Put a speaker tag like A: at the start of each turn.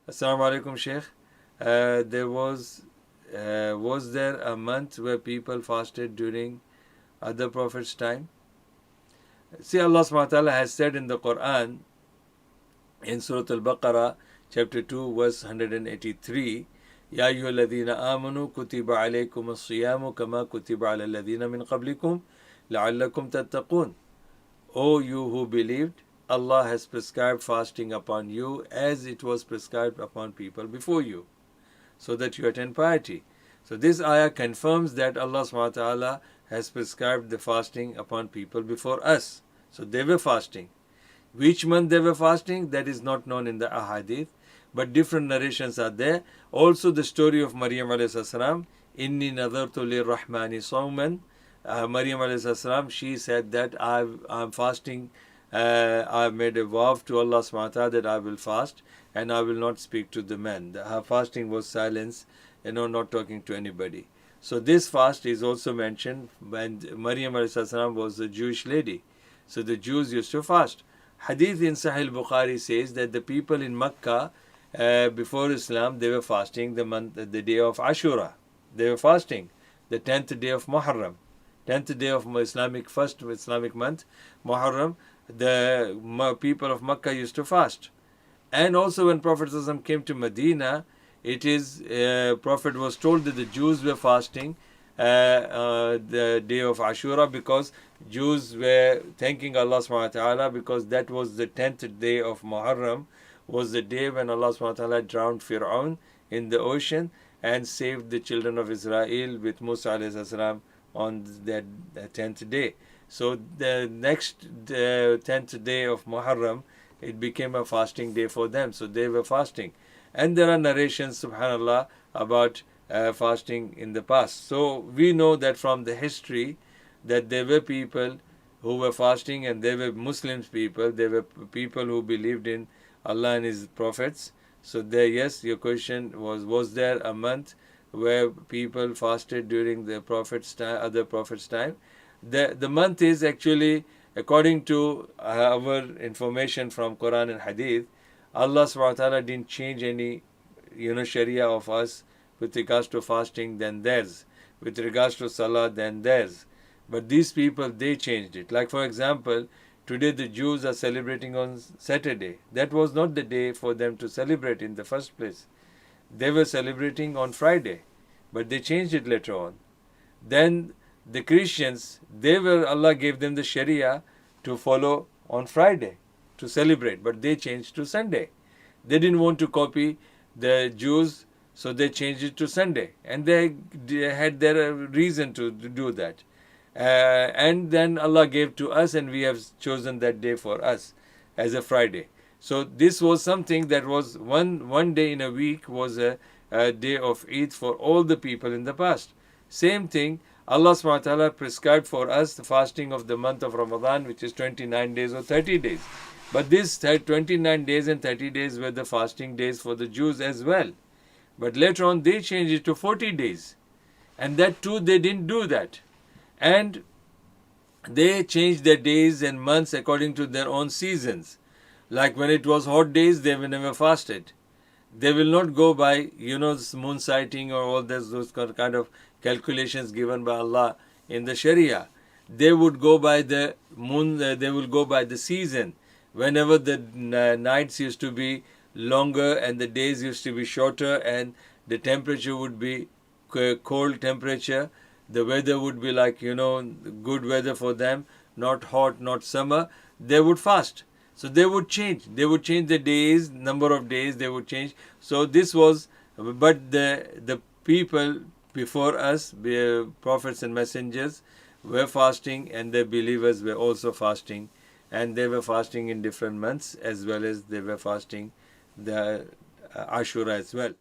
A: Assalamu alaikum, Sheikh. Was there a month where people fasted during other prophets' time? See, Allah subhanahu wa ta'ala has said in the Quran, in Surah Al-Baqarah, chapter 2, verse 183, Ya ayyuhalladhina amanu kutiba alaykum as-siyamu kama kutiba ala alladhina min qablikum la'allakum tattaqun. O you who believed, Allah has prescribed fasting upon you as it was prescribed upon people before you, so that you attain piety. So this ayah confirms that Allah subhanahu wa ta'ala has prescribed the fasting upon people before us. So they were fasting. Which month they were fasting, that is not known in the ahadith, but different narrations are there. Also the story of Maryam alayhi salam, Inni nadartu lirrahmani sawman. Maryam alayhi salam, she said that I'm fasting, I've made a vow to Allah subhanahu wa ta'ala that I will fast and I will not speak to the men. Her fasting was silence, not talking to anybody. So this fast is also mentioned when Maryam alayhi salam was a Jewish lady. So the Jews used to fast. Hadith in Sahih Bukhari says that the people in Makkah before Islam, they were fasting the day of Ashura. They were fasting the 10th day of Muharram. 10th day of first Islamic month, Muharram, the people of Makkah used to fast. And also when Prophet ﷺ came to Medina, Prophet was told that the Jews were fasting the day of Ashura because Jews were thanking Allah subhanahu wa ta'ala because that was the 10th day of Muharram, was the day when Allah subhanahu wa ta'ala drowned Fir'aun in the ocean and saved the children of Israel with Musa alayhi salam on that 10th day. So the next 10th day of Muharram, it became a fasting day for them. So they were fasting. And there are narrations, subhanAllah, about fasting in the past. So we know that from the history that there were people who were fasting and they were Muslims people. They were people who believed in Allah and His prophets. So there, yes, your question was there a month where people fasted during the Prophet's time, other Prophet's time? The month is actually, according to our information from Quran and Hadith, Allah subhanahu wa ta'ala didn't change any, Sharia of us with regards to fasting than theirs, with regards to Salah than theirs. But these people, they changed it. Like for example, today the Jews are celebrating on Saturday. That was not the day for them to celebrate in the first place. They were celebrating on Friday, but they changed it later on. Then the Christians, Allah gave them the Sharia to follow on Friday, to celebrate, but they changed to Sunday. They didn't want to copy the Jews, so they changed it to Sunday. And they had their reason to do that. And then Allah gave to us and we have chosen that day for us as a Friday. So this was something that was one day in a week was a day of Eid for all the people in the past. Same thing, Allah subhanahu wa ta'ala prescribed for us the fasting of the month of Ramadan, which is 29 days or 30 days. But this 29 days and 30 days were the fasting days for the Jews as well. But later on they changed it to 40 days. And that too, they didn't do that. And they changed their days and months according to their own seasons. Like when it was hot days, they will never fasted. They will not go by, moon sighting or all those kind of calculations given by Allah in the Sharia. They would go by the moon, they will go by the season. Whenever the nights used to be longer and the days used to be shorter and the temperature would be cold temperature, the weather would be like, good weather for them, not hot, not summer, they would fast. So they would change. They would change the days, number of days they would change. So this was, but the people before us, prophets and messengers, were fasting and the believers were also fasting. And they were fasting in different months as well as they were fasting the Ashura as well.